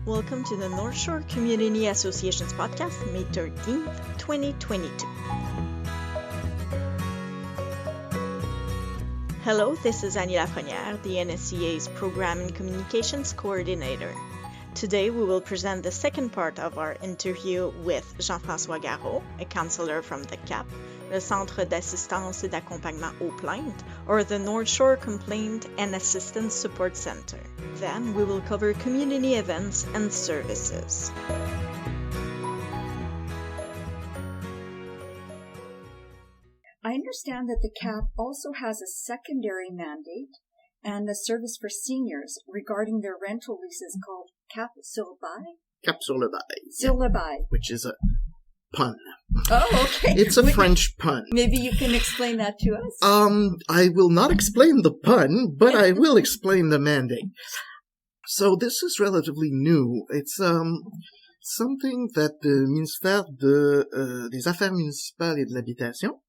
Welcome to the North Shore Community Association's podcast, May 13th, 2022. Hello, this is Annie Lafrenière, the NSCA's Program and Communications Coordinator. Today we will present the second part of our interview with Jean-François Garreau, a counsellor from the CAAP, le Centre d'assistance et d'accompagnement aux plaintes, or the North Shore Complaint and Assistance Support Center. Then we will cover community events and services. I understand that the CAAP also has a secondary mandate and a service for seniors regarding their rental leases called CAAP sur baie? CAAP sur le baie. Sur le baie. Which is a pun. Oh, okay. It's a French pun. Maybe you can explain that to us? I will not explain the pun, but I will explain the mandate. So this is relatively new. It's something that the Ministère des Affaires municipales et de l'Habitation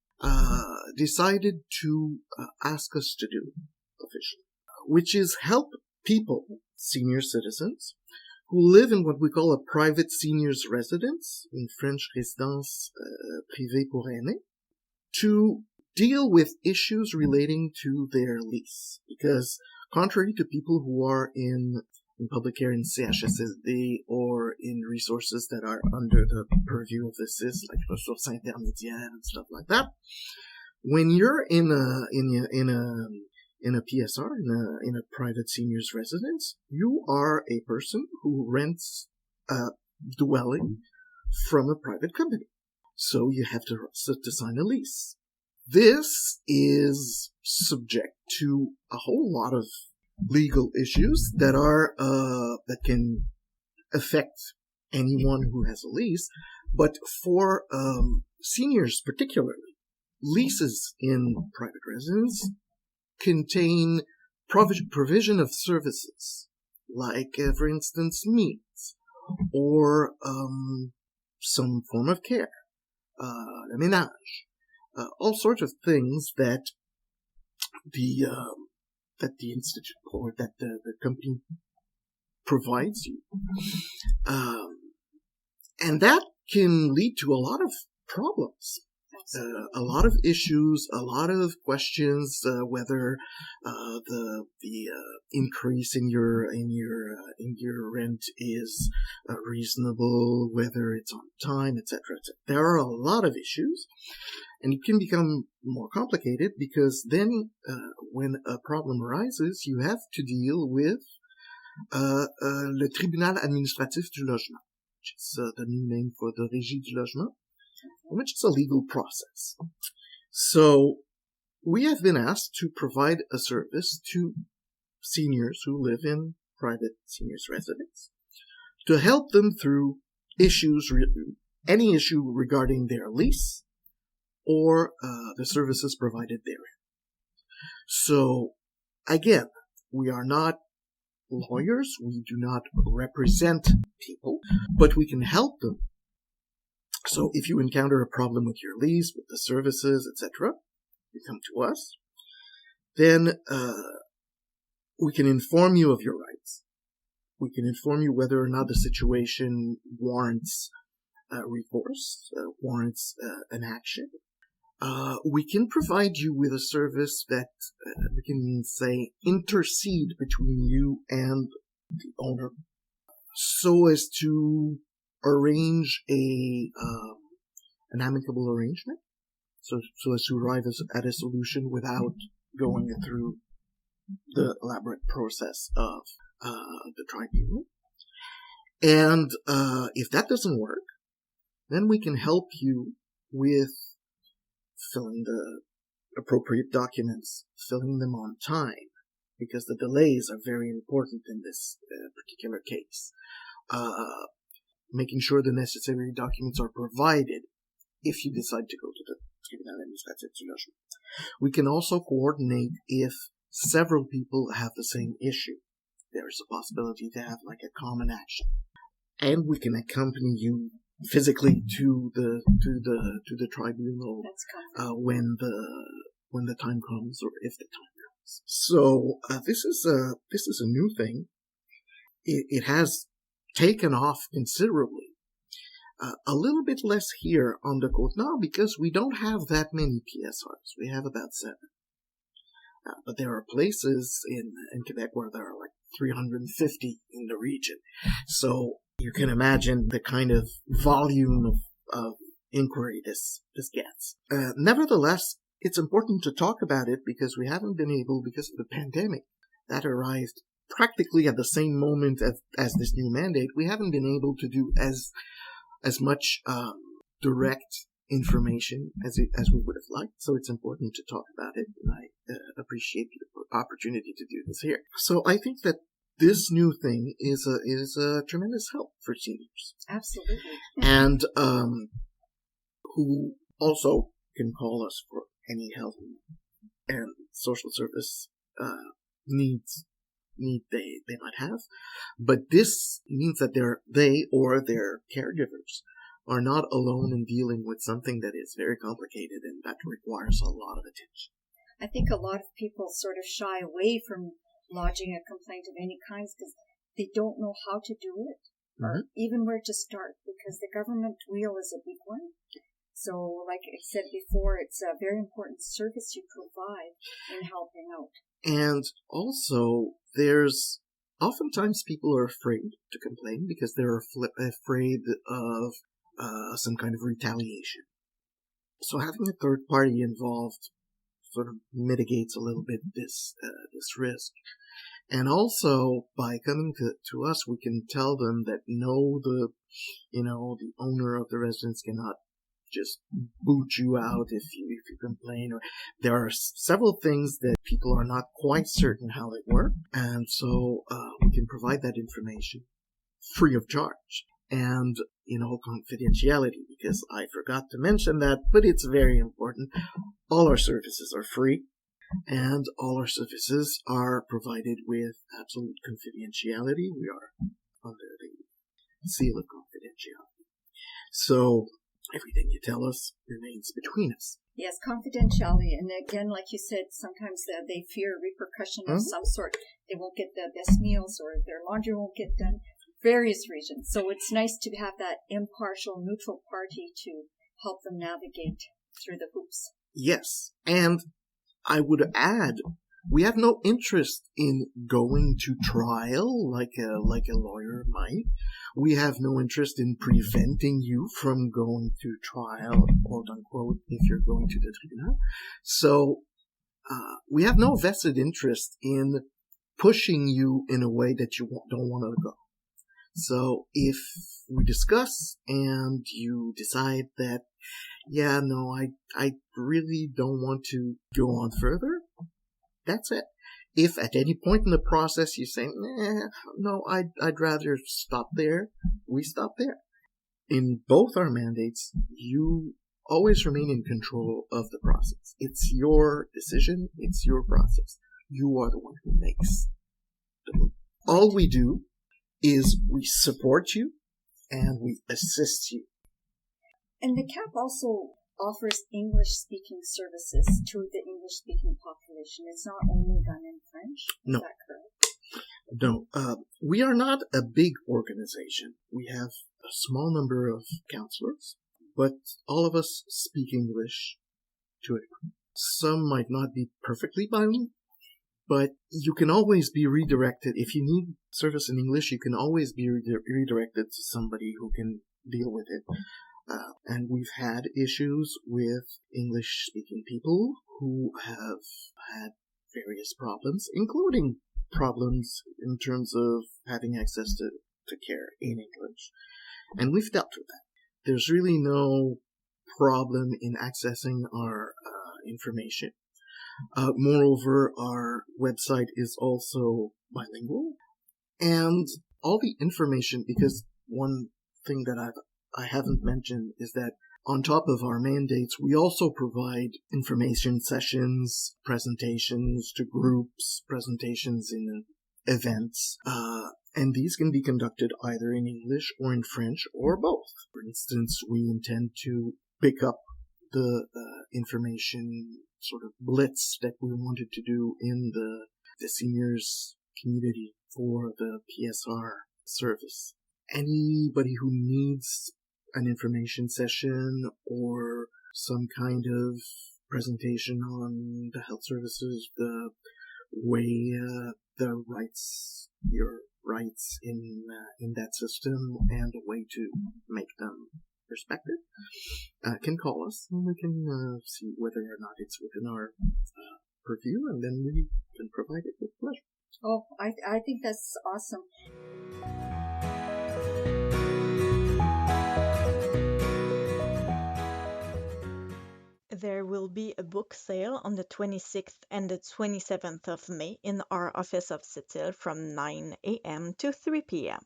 decided to ask us to do officially, which is help people, senior citizens, who live in what we call a private seniors residence, in French résidence privée pour aînés, to deal with issues relating to their lease. Because contrary to people who are in public care in CHSLD or in resources that are under the purview of the CIS, like ressources intermédiaires and stuff like that, when you're in a PSR, in a private seniors residence, you are a person who rents a dwelling from a private company. So you have to sign a lease. This is subject to a whole lot of legal issues that are that can affect anyone who has a lease, but for seniors particularly, leases in private residence contain provision of services, like, for instance, meals, or some form of care, la ménage, all sorts of things that the institute or that the company provides you, and that can lead to a lot of problems. A lot of issues, a lot of questions, whether the increase in your rent is reasonable, whether it's on time, etc., etc. There are a lot of issues, and it can become more complicated because then, when a problem arises, you have to deal with le tribunal administratif du logement, which is the new name for the Régie du logement, which is a legal process. So we have been asked to provide a service to seniors who live in private seniors residence to help them through issues, any issue regarding their lease or the services provided therein. So again, we are not lawyers, we do not represent people, but we can help them. So if you encounter a problem with your lease, with the services, etc., you come to us. Then we can inform you of your rights. We can inform you whether or not the situation warrants recourse, warrants an action. We can provide you with a service that we can say intercede between you and the owner, so as to arrange an amicable arrangement, so as to arrive at a solution without going through the elaborate process of the tribunal. And if that doesn't work, then we can help you with filling the appropriate documents, filling them on time, because the delays are very important in this particular case. Making sure the necessary documents are provided if you decide to go to the tribunal administratif du logement. We can also coordinate if several people have the same issue. There is a possibility to have like a common action, and we can accompany you physically to the tribunal when the time comes, or if the time comes. So this is a new thing. It has taken off considerably. A little bit less here on the côte-nord because we don't have that many PSRs. We have about 7. But there are places in Quebec where there are like 350 in the region. So you can imagine the kind of volume of inquiry this gets. Nevertheless, it's important to talk about it because we haven't been able, because of the pandemic that arrived practically at the same moment as this new mandate, we haven't been able to do as much direct information as we would have liked. So it's important to talk about it, and I appreciate the opportunity to do this here. So I think that this new thing is a tremendous help for seniors. Absolutely. And who also can call us for any health and social service needs they might have. But this means that they or their caregivers are not alone in dealing with something that is very complicated and that requires a lot of attention. I think a lot of people sort of shy away from lodging a complaint of any kinds because they don't know how to do it or even where to start, because the government wheel is a big one. So, like I said before, it's a very important service you provide in helping out. And also, there's oftentimes people are afraid to complain because they're afraid of some kind of retaliation. So having a third party involved sort of mitigates a little bit this risk. And also, by coming to us, we can tell them that the owner of the residence cannot just boot you out if you complain. Or there are several things that people are not quite certain how they work, and so we can provide that information free of charge. And confidentiality, because I forgot to mention that, but it's very important. All our services are free, and all our services are provided with absolute confidentiality. We are under the seal of confidentiality. So everything you tell us remains between us. Yes, confidentiality. And again, like you said, sometimes they fear repercussion of some sort. They won't get the best meals, or their laundry won't get done. Various reasons. So it's nice to have that impartial, neutral party to help them navigate through the hoops. Yes. And I would add, we have no interest in going to trial like a lawyer might. We have no interest in preventing you from going to trial, quote unquote, if you're going to the tribunal. So we have no vested interest in pushing you in a way that you don't want to go. So if we discuss and you decide that, I really don't want to go on further, that's it. If at any point in the process you say, no, I'd rather stop there, we stop there. In both our mandates, you always remain in control of the process. It's your decision, it's your process. You are the one who makes the move. All we do is we support you and we assist you. And the CAAP also offers English-speaking services to the English-speaking population. It's not only done in French. No. Is that correct? No. We are not a big organization. We have a small number of counselors, but all of us speak English to a degree. Some might not be perfectly bilingual, but you can always be redirected. If you need service in English, you can always be redirected to somebody who can deal with it. And we've had issues with English-speaking people who have had various problems, including problems in terms of having access to care in English. And we've dealt with that. There's really no problem in accessing our information. Moreover, our website is also bilingual, and all the information, because one thing that I haven't mentioned is that on top of our mandates, we also provide information sessions, presentations to groups, presentations in events, and these can be conducted either in English or in French or both. For instance, we intend to pick up the information sort of blitz that we wanted to do in the seniors community for the PSR service. anybody who needs an information session or some kind of presentation on the health services, the way your rights in that system, and a way to make them respected, can call us and we can see whether or not it's within our purview, and then we can provide it with pleasure. Oh, I think that's awesome. There will be a book sale on the 26th and the 27th of May in our office of sept-îles from 9 a.m. to 3 p.m.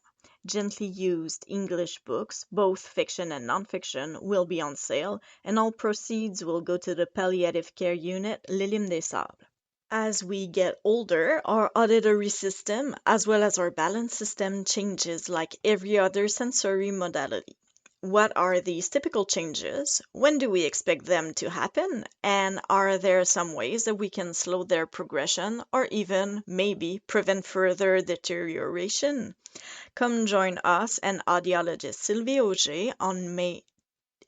Gently used English books, both fiction and nonfiction, will be on sale, and all proceeds will go to the palliative care unit L'Île des Sables. As we get older, our auditory system, as well as our balance system, changes like every other sensory modality. What are these typical changes? When do we expect them to happen? And are there some ways that we can slow their progression or even, maybe, prevent further deterioration? Come join us and audiologist Sylvie Auger on May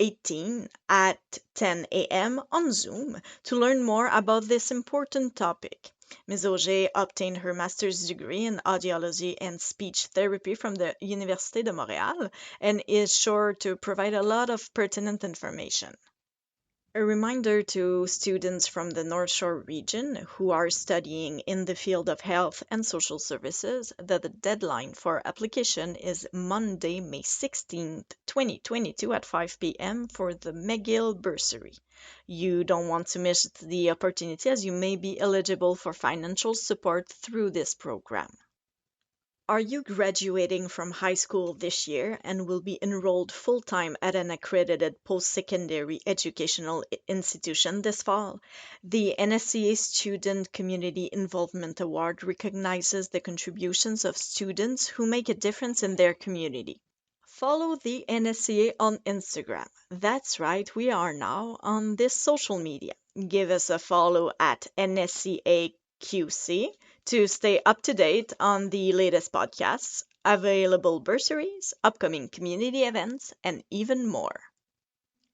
18 at 10 a.m. on Zoom to learn more about this important topic. Ms. Auger obtained her master's degree in audiology and speech therapy from the Université de Montréal and is sure to provide a lot of pertinent information. A reminder to students from the North Shore region who are studying in the field of health and social services that the deadline for application is Monday, May 16th, 2022 at 5 p.m. for the McGill bursary. You don't want to miss the opportunity as you may be eligible for financial support through this program. Are you graduating from high school this year and will be enrolled full-time at an accredited post-secondary educational institution this fall? The NSCA Student Community Involvement Award recognizes the contributions of students who make a difference in their community. Follow the NSCA on Instagram. That's right, we are now on this social media. Give us a follow at NSCA QC to stay up to date on the latest podcasts, available bursaries, upcoming community events, and even more.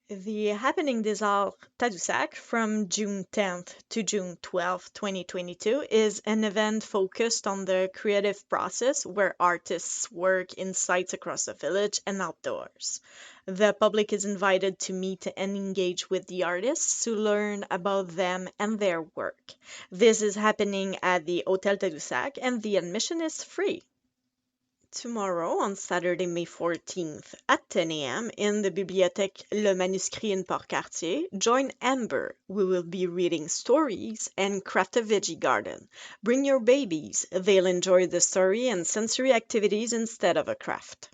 The Happening des Arts Tadoussac from June 10th to June 12th, 2022 is an event focused on the creative process where artists work in sites across the village and outdoors. The public is invited to meet and engage with the artists to learn about them and their work. This is happening at the Hôtel Tadoussac and the admission is free. Tomorrow, on Saturday, May 14th at 10 a.m. in the Bibliothèque Le Manuscrit in port-cartier, join Amber. We will be reading stories and craft a veggie garden. Bring your babies. They'll enjoy the story and sensory activities instead of a craft.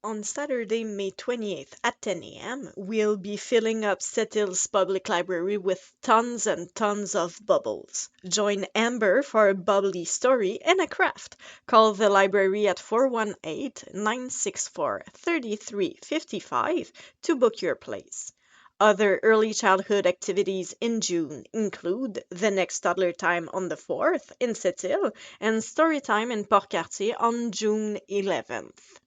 On Saturday, May 28th at 10 a.m., we'll be filling up sept-îles Public Library with tons and tons of bubbles. Join Amber for a bubbly story and a craft. Call the library at 418-964-3355 to book your place. Other early childhood activities in June include the next toddler time on the 4th in sept-îles and story time in port-cartier on June 11th.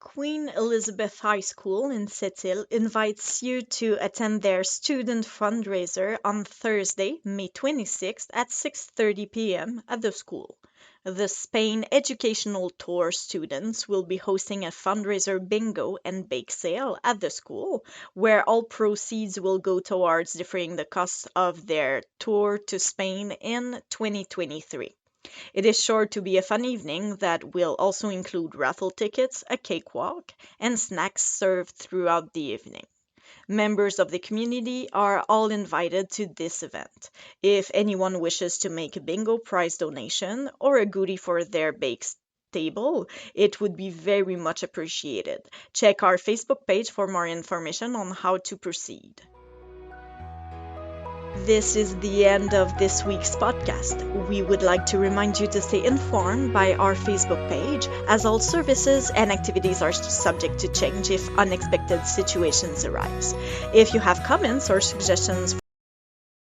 Queen Elizabeth High School in sept-îles invites you to attend their student fundraiser on Thursday, May 26th at 6:30 p.m. at the school. The Spain Educational Tour students will be hosting a fundraiser bingo and bake sale at the school, where all proceeds will go towards defraying the costs of their tour to Spain in 2023. It is sure to be a fun evening that will also include raffle tickets, a cakewalk, and snacks served throughout the evening. Members of the community are all invited to this event. If anyone wishes to make a bingo prize donation or a goodie for their bake table, it would be very much appreciated. Check our Facebook page for more information on how to proceed. This is the end of this week's podcast. We would like to remind you to stay informed by our Facebook page, as all services and activities are subject to change if unexpected situations arise. If you have comments or suggestions